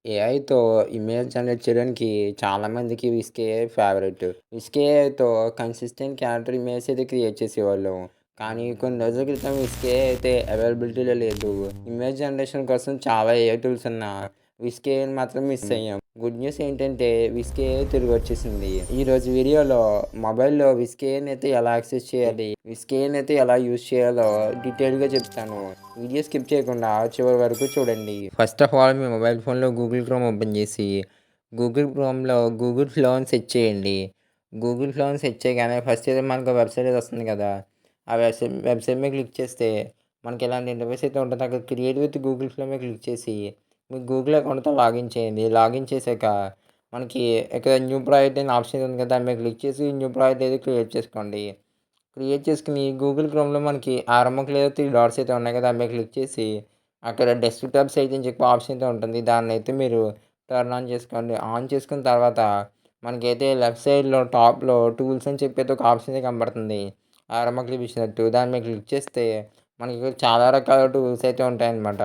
ఏఐతో image generate చేయడానికి చాలామందికి విస్కే favourite. విస్కే ఏఐతో consistent character image అయితే క్రియేట్ చేసేవాళ్ళం. కానీ కొన్ని రోజుల క్రితం విస్కే అయితే అవైలబిలిటీలో లేదు. ఇమేజ్ జనరేషన్ కోసం చాలా ఏఐ టూల్స్ ఉన్నా విస్కే ఏఐని మాత్రం మిస్ అయ్యాం. గుడ్ న్యూస్ ఏంటంటే విస్కే ఏఐ తిరిగి వచ్చేసింది. ఈరోజు వీడియోలో మొబైల్‌లో విస్కే ఏఐని అయితే ఎలా యాక్సెస్ చేయాలి, విస్కే ఏఐని అయితే ఎలా యూజ్ చేయాలో డీటెయిల్‌గా చెప్తాను. వీడియో స్కిప్ చేయకుండా చివరి వరకు చూడండి. First of all me mobile ఫోన్‌లో గూగుల్ క్రోమ్ ఓపెన్ చేసి, గూగుల్ క్రోమ్‌లో గూగుల్ ఫ్లో అని సెర్చ్ చేయండి. గూగుల్ ఫ్లో అని సెర్చ్ చేయగానే ఫస్ట్ అయితే మనకు వెబ్‌సైట్ అయితే వస్తుంది కదా! ఆ వెబ్‌సైట్ మీద క్లిక్ చేస్తే మనకి ఇలాంటి ఇంటర్ఫేస్ అయితే ఉంటుంది. అక్కడ క్రియేట్ విత్ గూగుల్ ఫ్లో మీద క్లిక్ చేసి మీ గూగుల్ అకౌంట్‌తో లాగిన్ చేయండి. లాగిన్ చేశాక మనకి ఇక్కడ న్యూ ప్రాజెక్ట్ అనే ఆప్షన్ ఉంది కదా! దాని మీద క్లిక్ చేసి న్యూ ప్రాజెక్ట్ అయితే క్రియేట్ చేసుకోండి. క్రియేట్ చేసుకొని గూగుల్ క్రోమ్‌లో మనకి ఆరో లేదా 3 డాట్స్ అయితే ఉన్నాయి కదా! దాని మీద క్లిక్ చేసి అక్కడ డెస్క్‌టాప్ సైజ్ అని చెప్పి ఆప్షన్ అయితే ఉంటుంది. దాన్నైతే మీరు టర్న్ ఆన్ చేసుకోండి. ఆన్ చేసుకున్న తర్వాత మనకైతే లెఫ్ట్ సైడ్‌లో టాప్‌లో టూల్స్ అని చెప్పి అయితే ఒక ఆప్షన్ అయితే కనబడుతుంది. ఆరో మార్క్ చూపించినట్టు. దాని మీద క్లిక్ చేస్తే మనకి ఇక్కడ చాలా రకాల టూల్స్ అయితే ఉంటాయన్నమాట.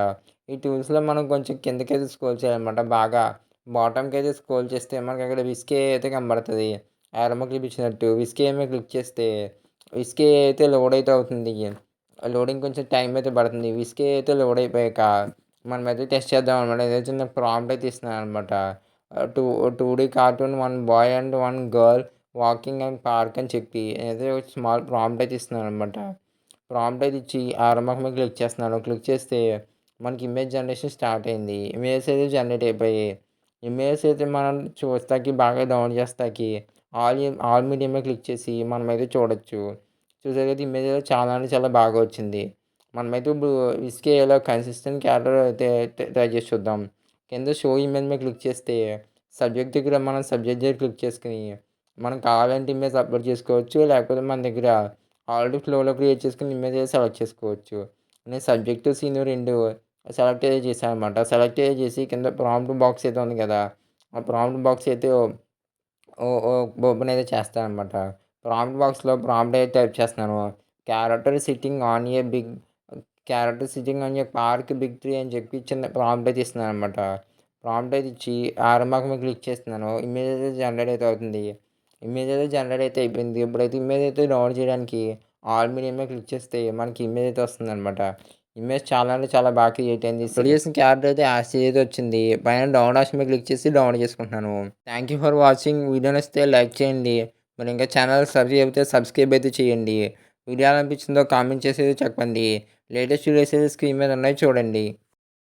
ఈ టూల్స్‌లో మనం కొంచెం కిందకైతే స్క్రోల్ చేయాలన్నమాట. బాగా బాటమ్‌కైతే స్క్రోల్ చేస్తే మనకి అక్కడ విస్కే అయితే కనబడుతది. ఆరో మార్క్ చూపించినట్టు. విస్కే మీద క్లిక్ చేస్తే విస్కీ అయితే లోడ్ అయితే అవుతుంది. లోడింగ్ కొంచెం టైం అయితే పడుతుంది. విస్కీ అయితే లోడ్ అయిపోయాక మనమైతే టెస్ట్ చేద్దాం అనమాట. ఏదో చిన్న ప్రాంప్ట్ అయితే ఇస్తున్నాననమాట. Two 2 cartoon 1 boy and 1 girl walking and park అని చెప్పి ఏదో స్మాల్ ప్రాంప్ట్ అయితే ఇస్తున్నాననమాట. ప్రాంప్ట్ అయితే ఇచ్చి ఆరంభం మీద క్లిక్ చేస్తున్నాను. క్లిక్ చేస్తే మనకి ఇమేజ్ జనరేషన్ స్టార్ట్ అయింది. ఇమేజెస్ అయితే జనరేట్ అయిపోయాయి. ఇమేజెస్ అయితే మనం చూస్తాకి బాగా డౌన్ చేస్తాకి ఆల్ మీడియా మీద క్లిక్ చేసి మనమైతే చూడొచ్చు. చూసారు కదా! ఇమేజ్ అయితే చాలా అంటే చాలా బాగా వచ్చింది. మనమైతే ఇప్పుడు విస్కేలో కన్సిస్టెంట్ క్యారెక్టర్ అయితే ట్రై చేసి చూద్దాం. కింద షో ఇమేజ్ మీద క్లిక్ చేస్తే సబ్జెక్ట్ దగ్గర మనం సబ్జెక్ట్ దగ్గర క్లిక్ చేసుకొని మనం కావాలంటే ఇమేజ్ అప్లోడ్ చేసుకోవచ్చు. లేకపోతే మన దగ్గర ఆల్రెడీ ఫ్లోలో క్రియేట్ చేసుకున్న ఇమేజ్ అయితే సెలెక్ట్ చేసుకోవచ్చు. నేను సబ్జెక్ట్, సీన్ 2 సెలెక్ట్ అయితే చేశాననమాట. సెలెక్ట్ అయితే చేసి కింద ప్రాంప్ట్ బాక్స్ అయితే ఉంది కదా! ఆ ప్రాంప్ట్ బాక్స్ అయితే ఓపెన్ అయితే చేస్తాననమాట. ప్రాంప్ట్ బాక్స్‌లో ప్రాంప్ట్ అయితే టైప్ చేస్తున్నాను. Character sitting on a big character sitting on a park big tree అని చెప్పి చిన్న ప్రాంప్ట్ అయితే ఇస్తున్నాననమాట. ప్రాంప్ట్ అయితే ఇచ్చి ఆరో మార్క్ మీద క్లిక్ చేస్తున్నాను. ఇమేజ్ అయితే జనరేట్ అయితే అవుతుంది. ఇమేజ్ అయితే జనరేట్ అయితే అయిపోయింది. ఇప్పుడైతే ఇమేజ్ అయితే డౌన్లోడ్ చేయడానికి ఆల్ మీడియా మీద క్లిక్ చేస్తే మనకి ఇమేజ్ అయితే వస్తుందనమాట. ఇమేజ్ చాలా అంటే చాలా బాగా క్రియేట్ అయింది. అప్లోడ్ చేసిన క్యారెక్టర్ అయితే యాస్‌టీజ్ అయితే వచ్చింది. పైన డౌన్లోడ్ ఆప్షన్ మీద క్లిక్ చేసి డౌన్లోడ్ చేసుకుంటున్నాను. Thank you for watching. Video నచ్చితే లైక్ చేయండి. మరి ఇంకా ఛానల్ సబ్స్క్రైబ్ అయితే చేయండి. వీడియో ఎలా అనిపించిందో కామెంట్ చేసి చెప్పండి. లేటెస్ట్ వీడియోస్ అయితే స్క్రీన్ మీద ఉన్నాయి చూడండి.